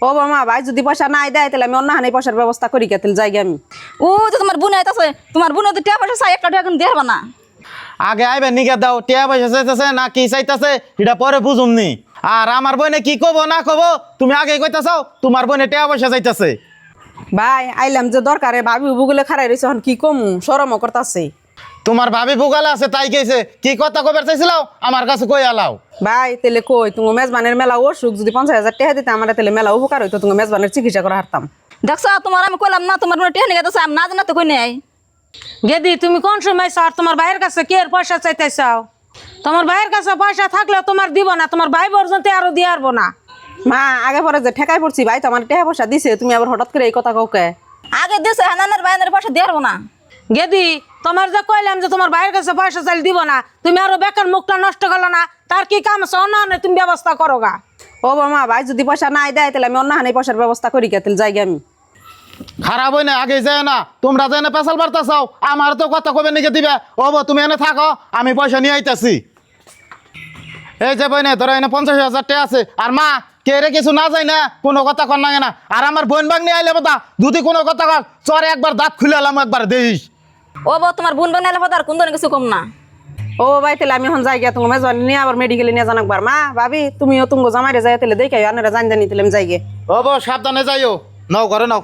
ও মামা ভাই যদি পয়সা নাই দেয় তাহলে আমি অন্য হানি পয়সার ব্যবস্থা করি কে তাহলে যাই আমি। ও তো তোমার বোন আইতাছে, তোমার বোন তো টাকা পয়সা চাই, একটা টাকা কিন্তু দেবা না। আগে আইবে নিকে দাও, টিয়া পয়সা চাইতেছে না কি চাইতেছে এটা পরে বুঝুমনি। আর আমার বোনে কি কব না কব তুমি আগে কইতাছাও তোমার বোনে টিয়া পয়সা চাইতেছে। ভাই আইলাম যে দরকারে ভাবি বুগুলে খারাই রয়েছে এখন কি কমু সরমও করতাছে। তোমার ভাবি বুগালে আছে তাই কেছে কি কথা কবার চাইছিলাও আমার কাছে কই আলাও। ভাই তাহলে কই তুমি মেজবানের মেলা অসুখ যদি 50,000 টাকা দিতে আমার তাহলে মেলা উপকার হইতো, তুমি মেজবানের চিকিৎসা করে হারতাম। দেখছো তোমার আমি কইলাম না তোমার বোন টাকা নিয়ে গেছে, আমি না জানা তো কই নাই। গেদি তুমি কোন সময় চাও আর তোমার ভাইয়ের কাছে কি এর পয়সা চাইতে চাও? তোমার ভাইয়ের কাছে পয়সা থাকলেও তোমার দিব না, তোমার ভাই পর্যন্ত আরো দিয়ে আসবো না। মা আগে পরে যে ঠেকাই পড়ছি ভাই তো আমার টাকা পয়সা দিছে, তুমি আবার হঠাৎ করে এই কথা কাউকে। আগে দিছে হানানের বাইনের পয়সা দিয়ে আসবো না। গেদি তোমার যে কইলাম যে তোমার ভাইয়ের কাছে পয়সা চাইলে দিব না, তুমি আরো বেকার মুখটা নষ্ট করলো না, তার কি কাম আছে অন্য তুমি ব্যবস্থা করো গা। ও মামা ভাই যদি পয়সা নাই দেয় তাহলে আমি অন্য হানি পয়সার ব্যবস্থা করি কে তাহলে যাই আমি। খারাপ হয় না আগে যায় না, তোমরা যেন পেশাল বার্তা চাও আমার তো কথা কবে নিকে দিবে। ও তুমি এনে থাকো আমি পয়সা নিয়ে আইতাছি। এই যে বই না ধরো এনে 50,000 টাকা আছে। আর মা কে রে কিছু না যায় না কোনো কথা কর না না। আর আমার বোন বাগ নিয়ে আইলে কথা যদি কোনো কথা কর চরে একবার দাঁত খুলে এলাম একবার দেইস। ও বউ তোমার বোন বানাইলে আর কোন ধরনের কিছু কম না। ও ভাই তাহলে আমি এখন যাই গিয়া তুমি মেজবান নিয়ে আবার মেডিকেলে নিয়ে জানাক বার। মা ভাবি তুমিও তুমি জামাইরে যাই তাহলে দেখাই আনারা জানি তাহলে আমি যাই গে। ও সাবধানে যাইও, নাও ঘরে নাও।